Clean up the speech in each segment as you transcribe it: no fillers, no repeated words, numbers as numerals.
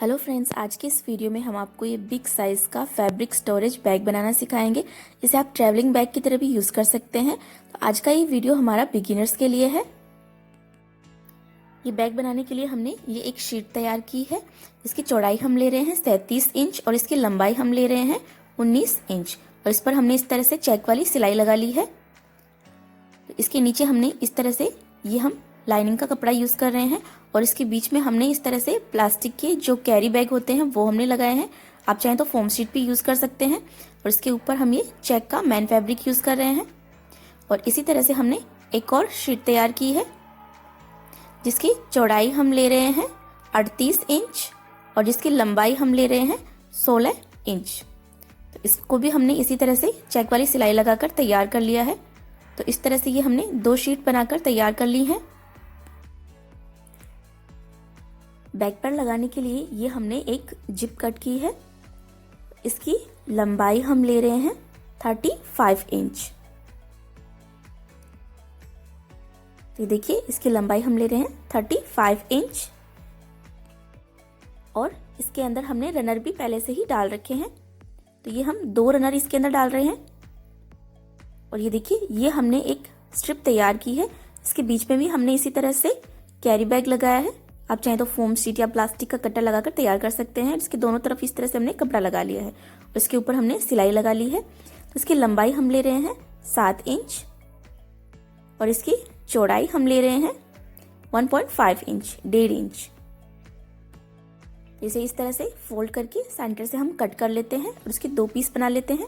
Hello friends, आज के इस वीडियो में हम आपको ये बिग साइज़ का फैब्रिक स्टोरेज बैग बनाना सिखाएंगे। इसे आप ट्रैवलिंग बैग की तरह भी यूज़ कर सकते हैं। तो आज का ये वीडियो हमारा बिगिनर्स के लिए है। ये बैग बनाने के लिए हमने ये एक शीट तैयार की है। इसकी चौड़ाई हम ले रहे हैं 37 इंच और इसकी लंबाई हम ले रहे हैं 19 इंच और इस पर हमने इस तरह से चेक वाली सिलाई लगा ली है। तो इसके नीचे हमने इस तरह से ये हम लाइनिंग का कपड़ा यूज़ कर रहे हैं और इसके बीच में हमने इस तरह से प्लास्टिक के जो कैरी बैग होते हैं वो हमने लगाए हैं। आप चाहें तो फोम शीट भी यूज़ कर सकते हैं और इसके ऊपर हम ये चेक का मैन फैब्रिक यूज़ कर रहे हैं। और इसी तरह से हमने एक और शीट तैयार की है जिसकी चौड़ाई हम ले रहे हैं 38 इंच और जिसकी लंबाई हम ले रहे हैं 16 इंच। तो इसको भी हमने इसी तरह से चेक वाली सिलाई लगाकर तैयार कर लिया है। तो इस तरह से ये हमने 2 शीट बनाकर तैयार कर ली है। बैग पर लगाने के लिए ये हमने एक जिप कट की है। इसकी लंबाई हम ले रहे हैं 35 इंच। तो देखिए इसकी लंबाई हम ले रहे हैं 35 इंच और इसके अंदर हमने रनर भी पहले से ही डाल रखे हैं। तो ये हम 2 रनर इसके अंदर डाल रहे हैं और ये देखिए ये हमने एक स्ट्रिप तैयार की है। इसके बीच में भी हमने इसी तरह से कैरी बैग लगाया है। आप चाहें तो फोम शीट या प्लास्टिक का कट्टा लगाकर तैयार कर सकते हैं। इसके दोनों तरफ इस तरह से हमने कपड़ा लगा लिया है और इसके ऊपर हमने सिलाई लगा ली है। तो इसकी लंबाई हम ले रहे हैं 7 इंच और इसकी चौड़ाई हम ले रहे हैं 1.5 इंच, 1.5 इंच। इसे इस तरह से फोल्ड करके सेंटर से हम कट कर लेते हैं और इसके 2 पीस बना लेते हैं।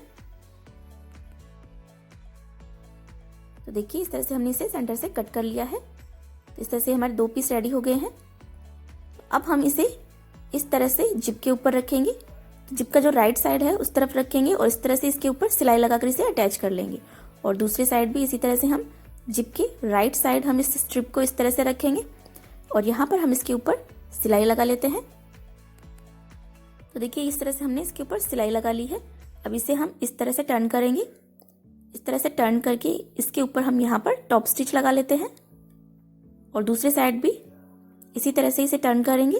तो देखिए इस तरह से हमने इसे सेंटर से कट कर लिया है। तो इस तरह से हमारे 2 पीस रेडी हो गए हैं। अब हम इसे इस तरह से जिप के ऊपर रखेंगे। तो जिप का जो राइट साइड है उस तरफ रखेंगे और इस तरह से इसके ऊपर सिलाई लगाकर इसे अटैच कर लेंगे और दूसरी साइड भी इसी तरह से हम जिप के राइट साइड हम इस स्ट्रिप को इस तरह से रखेंगे और यहाँ पर हम इसके ऊपर सिलाई लगा लेते हैं। तो देखिए इस तरह से हमने इसके ऊपर सिलाई लगा ली है। अब इसे हम इस तरह से टर्न करेंगे। इस तरह से टर्न करके इसके ऊपर हम यहाँ पर टॉप स्टिच लगा लेते हैं और दूसरी साइड भी इसी तरह से इसे टर्न करेंगे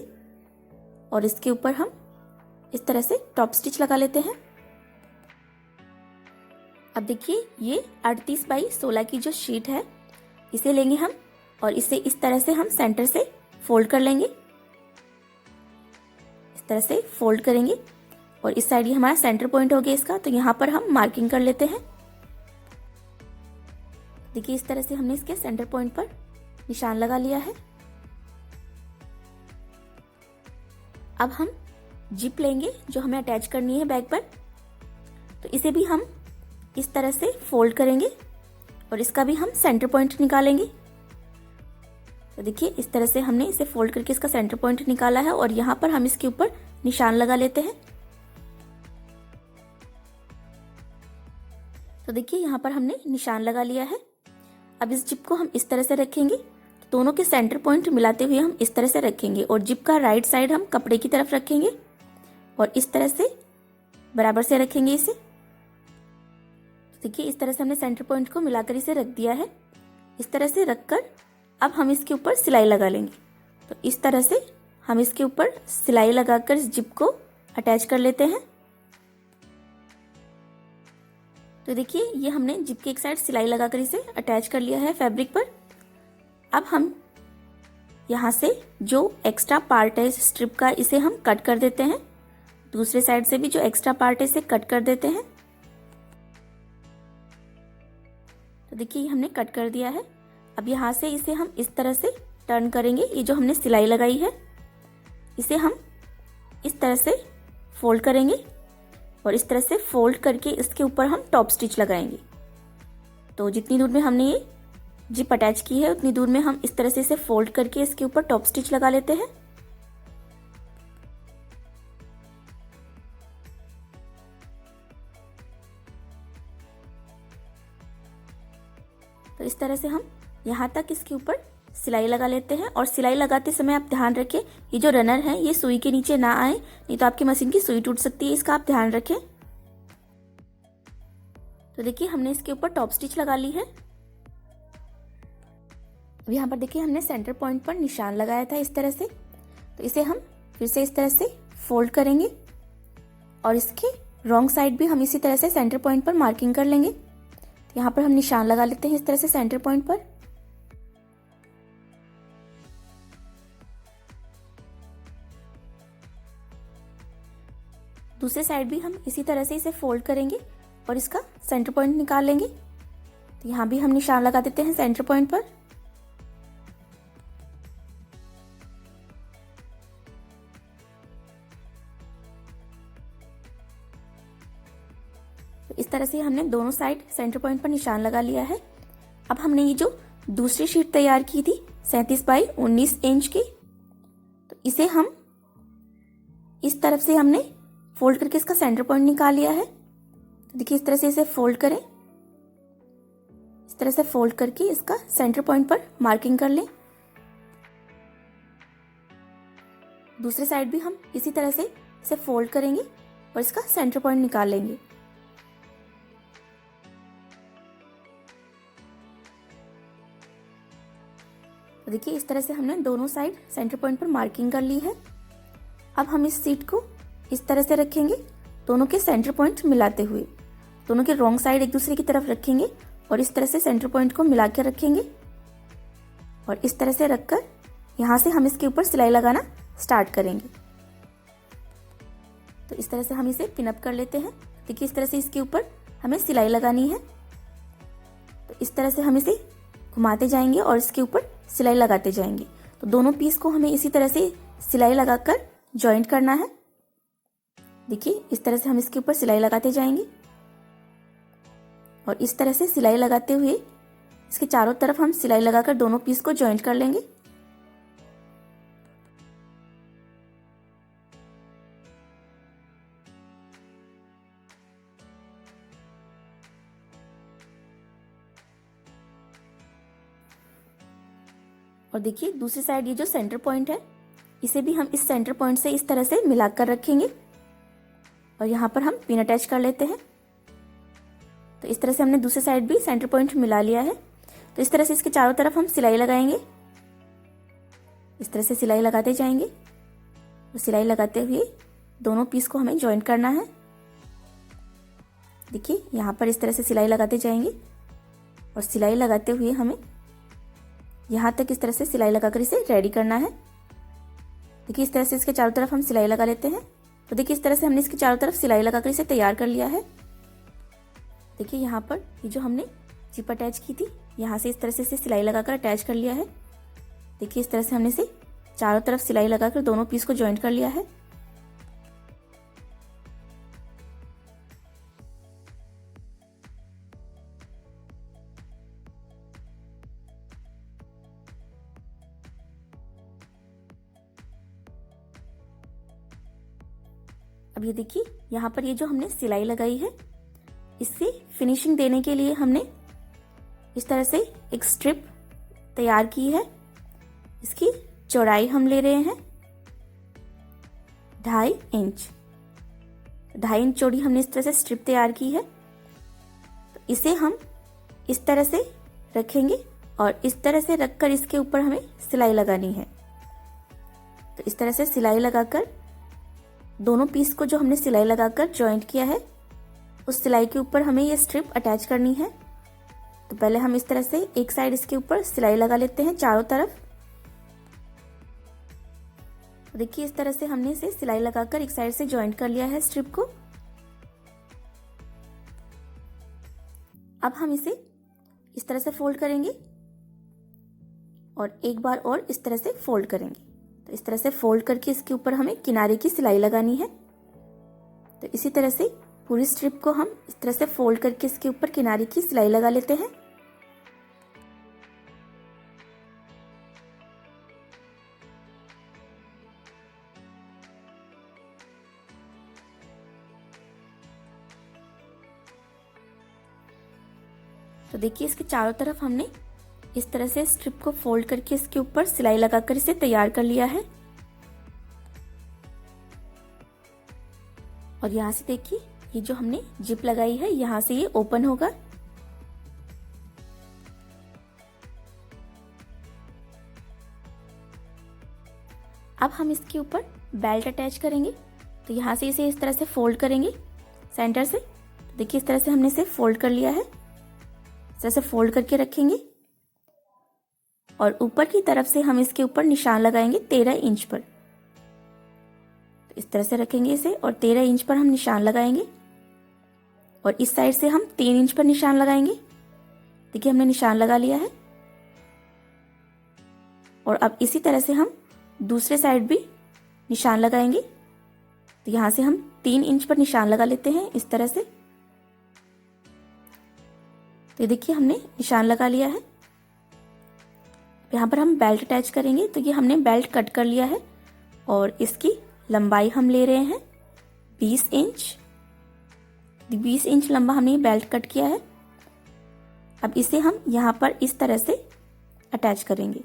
और इसके ऊपर हम इस तरह से टॉप स्टिच लगा लेते हैं। अब देखिए ये 38 बाई 16 की जो शीट है इसे लेंगे हम और इसे इस तरह से हम सेंटर से फोल्ड कर लेंगे। इस तरह से फोल्ड करेंगे और इस साइड ये हमारा सेंटर पॉइंट हो गया इसका। तो यहाँ पर हम मार्किंग कर लेते हैं। देखिए इस तरह से हमने इसके सेंटर पॉइंट पर निशान लगा लिया है। अब हम जिप लेंगे जो हमें अटैच करनी है बैग पर। तो इसे भी हम इस तरह से फोल्ड करेंगे और इसका भी हम सेंटर पॉइंट निकालेंगे। तो देखिए इस तरह से हमने इसे फोल्ड करके इसका सेंटर पॉइंट निकाला है और यहाँ पर हम इसके ऊपर निशान लगा लेते हैं। तो देखिए यहाँ पर हमने निशान लगा लिया है। अब इस जिप को हम इस तरह से रखेंगे। तो दोनों के सेंटर पॉइंट मिलाते हुए हम इस तरह से रखेंगे और जिप का राइट साइड हम कपड़े की तरफ रखेंगे और इस तरह से बराबर से रखेंगे इसे। देखिए इस तरह से हमने सेंटर पॉइंट को मिलाकर इसे रख दिया है। इस तरह से रखकर अब हम इसके ऊपर सिलाई लगा लेंगे। तो इस तरह से हम इसके ऊपर सिलाई लगाकर इस जिप को अटैच कर लेते हैं। तो देखिए ये हमने जिप की एक साइड सिलाई लगाकर इसे अटैच कर लिया है फैब्रिक पर। अब हम यहाँ से जो एक्स्ट्रा पार्ट है इस स्ट्रिप का इसे हम कट कर देते हैं। दूसरे साइड से भी जो एक्स्ट्रा पार्ट है इसे कट कर देते हैं। तो देखिए हमने कट कर दिया है। अब यहाँ से इसे हम इस तरह से टर्न करेंगे। ये जो हमने सिलाई लगाई है इसे हम इस तरह से फोल्ड करेंगे और इस तरह से फोल्ड करके इसके ऊपर हम टॉप स्टिच लगाएंगे। तो जितनी दूर में हमने ये जिप अटैच की है उतनी दूर में हम इस तरह से इसे फोल्ड करके इसके ऊपर टॉप स्टिच लगा लेते हैं। तो इस तरह से हम यहाँ तक इसके ऊपर सिलाई लगा लेते हैं और सिलाई लगाते समय आप ध्यान रखें ये जो रनर है ये सुई के नीचे ना आए, नहीं तो आपकी मशीन की सुई टूट सकती है। इसका आप ध्यान रखें। तो देखिए हमने इसके ऊपर टॉप स्टिच लगा ली है। अब यहाँ पर देखिए हमने सेंटर पॉइंट पर निशान लगाया था इस तरह से। तो इसे हम फिर से इस तरह से फोल्ड करेंगे और इसके रॉन्ग साइड भी हम इसी तरह से सेंटर पॉइंट पर मार्किंग कर लेंगे। तो यहाँ पर हम निशान लगा लेते हैं इस तरह से सेंटर पॉइंट पर। दूसरे साइड भी हम इसी तरह से इसे फोल्ड करेंगे और इसका सेंटर पॉइंट निकाल लेंगे। तो यहाँ भी हम निशान लगा देते हैं सेंटर पॉइंट पर। तो इस तरह से हमने दोनों साइड सेंटर पॉइंट पर निशान लगा लिया है। अब हमने ये जो दूसरी शीट तैयार की थी 37 बाई 19 इंच की, तो इसे हम इस तरफ से हमने फोल्ड करके इसका सेंटर पॉइंट निकाल लिया है। तो देखिए इस तरह से इसे फोल्ड करें, इस तरह से फोल्ड करके इसका सेंटर पॉइंट पर मार्किंग कर लें। दूसरी साइड भी हम इसी तरह से इसे फोल्ड करेंगे और इसका सेंटर पॉइंट निकाल लेंगे। तो देखिए इस तरह से हमने दोनों साइड सेंटर पॉइंट पर मार्किंग कर ली है। अब हम इस सीट को इस तरह से रखेंगे, दोनों के सेंटर पॉइंट मिलाते हुए। दोनों के रॉन्ग साइड एक दूसरे की तरफ रखेंगे और इस तरह से सेंटर पॉइंट को मिला के रखेंगे और इस तरह से रखकर यहाँ से हम इसके ऊपर सिलाई लगाना स्टार्ट करेंगे। तो इस तरह से हम इसे पिन अप कर लेते हैं। देखिए इस तरह से इसके ऊपर हमें सिलाई लगानी है। तो इस तरह से हम इसे घुमाते जाएंगे और इसके ऊपर सिलाई लगाते जाएंगे। तो दोनों पीस को हमें इसी तरह से सिलाई लगाकर जॉइंट करना है। देखिए इस तरह से हम इसके ऊपर सिलाई लगाते जाएंगे और इस तरह से सिलाई लगाते हुए इसके चारों तरफ हम सिलाई लगाकर दोनों पीस को जॉइंट कर लेंगे। और देखिए दूसरी साइड ये जो सेंटर पॉइंट है, इसे भी हम इस सेंटर पॉइंट से इस तरह से मिलाकर रखेंगे और यहाँ पर हम पिन अटैच कर लेते हैं। तो इस तरह से हमने दूसरी साइड भी सेंटर पॉइंट मिला लिया है। तो इस तरह से इसके चारों तरफ हम सिलाई लगाएंगे। इस तरह से सिलाई लगाते जाएंगे और सिलाई लगाते हुए दोनों पीस को हमें जॉइंट करना है। देखिए यहाँ पर इस तरह से सिलाई लगाते जाएंगे और सिलाई लगाते हुए हमें यहाँ तक इस तरह से सिलाई लगाकर इसे रेडी करना है। देखिए इस तरह से इसके चारों तरफ हम सिलाई लगा लेते हैं। तो देखिए इस तरह से हमने इसके चारों तरफ सिलाई लगाकर इसे तैयार कर लिया है। देखिए यहाँ पर ये जो हमने जिप अटैच की थी, यहाँ से इस तरह से इसे सिलाई लगाकर अटैच कर लिया है। देखिए इस तरह से हमने इसे चारों तरफ सिलाई लगाकर दोनों पीस को जॉइंट कर लिया है। अब ये देखिए यहाँ पर ये जो हमने सिलाई लगाई है, इससे फिनिशिंग देने के लिए हमने इस तरह से एक स्ट्रिप तैयार की है। इसकी चौड़ाई हम ले रहे हैं 2.5 इंच। 2.5 इंच चौड़ी हमने इस तरह से स्ट्रिप तैयार की है। तो इसे हम इस तरह से रखेंगे और इस तरह से रखकर इसके ऊपर हमें सिलाई लगानी है। तो इस तरह से सिलाई लगाकर दोनों पीस को जो हमने सिलाई लगाकर जॉइंट किया है, उस सिलाई के ऊपर हमें ये स्ट्रिप अटैच करनी है। तो पहले हम इस तरह से एक साइड इसके ऊपर सिलाई लगा लेते हैं चारों तरफ। देखिए इस तरह से हमने इसे सिलाई लगाकर एक साइड से जॉइंट कर लिया है स्ट्रिप को। अब हम इसे इस तरह से फोल्ड करेंगे और एक बार और इस तरह से फोल्ड करेंगे। तो इस तरह से फोल्ड करके इसके ऊपर हमें किनारे की सिलाई लगानी है। तो इसी तरह से पूरी स्ट्रिप को हम इस तरह से फोल्ड करके इसके ऊपर किनारे की सिलाई लगा लेते हैं। तो देखिए इसके चारों तरफ हमने इस तरह से स्ट्रिप को फोल्ड करके इसके ऊपर सिलाई लगाकर इसे तैयार कर लिया है। और यहाँ से देखिए ये जो हमने जिप लगाई है, यहाँ से ये ओपन होगा। अब हम इसके ऊपर बेल्ट अटैच करेंगे। तो यहाँ से इसे इस तरह से फोल्ड करेंगे सेंटर से। देखिए इस तरह से हमने इसे फोल्ड कर लिया है। इस तरह से फोल्ड करके रखेंगे और ऊपर की तरफ से हम इसके ऊपर निशान लगाएंगे 13 इंच पर। तो इस तरह से रखेंगे इसे और 13 इंच पर हम निशान लगाएंगे और इस साइड से हम 3 इंच पर निशान लगाएंगे। देखिए हमने निशान लगा लिया है और अब इसी तरह से हम दूसरे साइड भी निशान लगाएंगे। तो यहाँ से हम 3 इंच पर निशान लगा लेते हैं इस तरह से। तो ये देखिए हमने निशान लगा लिया है। यहाँ पर हम बेल्ट अटैच करेंगे। तो ये हमने बेल्ट कट कर लिया है और इसकी लंबाई हम ले रहे हैं 20 इंच। 20 इंच लंबा हमने बेल्ट कट किया है। अब इसे हम यहाँ पर इस तरह से अटैच करेंगे।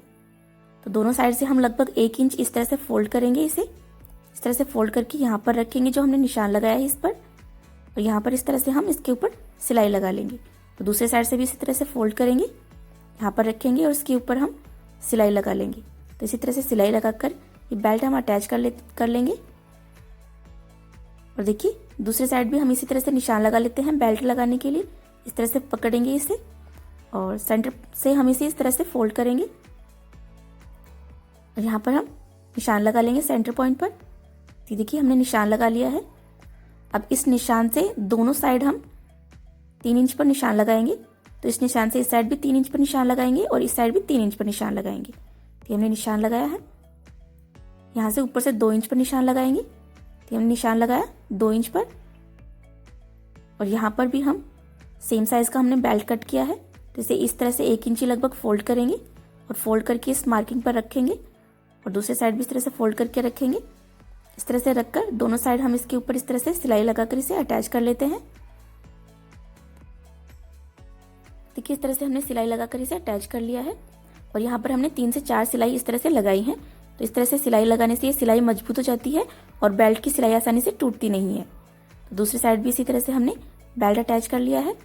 तो दोनों साइड से हम लगभग 1 इंच इस तरह से फोल्ड करेंगे। इसे इस तरह से फोल्ड करके यहाँ पर रखेंगे जो हमने निशान लगाया है इस पर, और यहाँ पर इस तरह से हम इसके ऊपर सिलाई लगा लेंगे। तो दूसरे साइड से भी इसी तरह से फोल्ड करेंगे, यहाँ पर रखेंगे और इसके ऊपर हम सिलाई लगा लेंगे। तो इसी तरह से सिलाई लगाकर ये बेल्ट हम अटैच कर लेंगे। और देखिए दूसरे साइड भी हम इसी तरह से निशान लगा लेते हैं बेल्ट लगाने के लिए। इस तरह से पकड़ेंगे इसे और सेंटर से हम इसे इस तरह से फोल्ड करेंगे और यहाँ पर हम निशान लगा लेंगे सेंटर पॉइंट पर। तो देखिए हमने निशान लगा लिया है। अब इस निशान से दोनों साइड हम 3 इंच पर निशान लगाएंगे। तो इस निशान से इस साइड भी 3 इंच पर निशान लगाएंगे और इस साइड भी 3 इंच पर निशान लगाएंगे। तो हमने निशान लगाया है। यहाँ से ऊपर से 2 इंच पर निशान लगाएंगे। तो हमने निशान लगाया 2 इंच पर और यहाँ पर भी हम सेम साइज का हमने बेल्ट कट किया है। तो इसे इस तरह से 1 इंच लगभग फोल्ड करेंगे और फोल्ड करके इस मार्किंग पर रखेंगे और दूसरे साइड भी इस तरह से फोल्ड करके रखेंगे। इस तरह से रखकर दोनों साइड हम इसके ऊपर इस तरह से सिलाई लगाकर इसे अटैच कर लेते हैं। देखिए इस तरह से हमने सिलाई लगाकर इसे अटैच कर लिया है और यहाँ पर हमने 3 से 4 सिलाई इस तरह से लगाई है। तो इस तरह से सिलाई लगाने से ये सिलाई मजबूत हो जाती है और बेल्ट की सिलाई आसानी से टूटती नहीं है। तो दूसरी साइड भी इसी तरह से हमने बेल्ट अटैच कर लिया है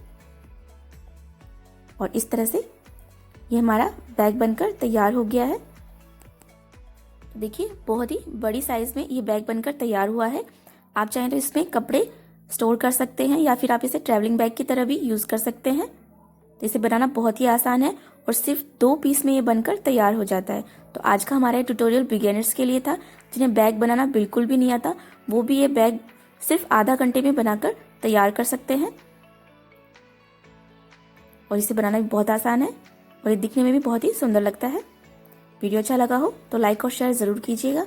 और इस तरह से ये हमारा बैग बनकर तैयार हो गया है। देखिए बहुत ही बड़ी साइज में ये बैग बनकर तैयार हुआ है। आप चाहें तो इसमें कपड़े स्टोर कर सकते हैं या फिर आप इसे ट्रैवलिंग बैग की तरह भी यूज कर सकते हैं। तो इसे बनाना बहुत ही आसान है और सिर्फ 2 पीस में ये बनकर तैयार हो जाता है। तो आज का हमारा ट्यूटोरियल बिगिनर्स के लिए था, जिन्हें बैग बनाना बिल्कुल भी नहीं आता, वो भी ये बैग सिर्फ आधा घंटे में बनाकर तैयार कर सकते हैं। और इसे बनाना भी बहुत आसान है और ये दिखने में भी बहुत ही सुंदर लगता है। वीडियो अच्छा लगा हो तो लाइक और शेयर ज़रूर कीजिएगा।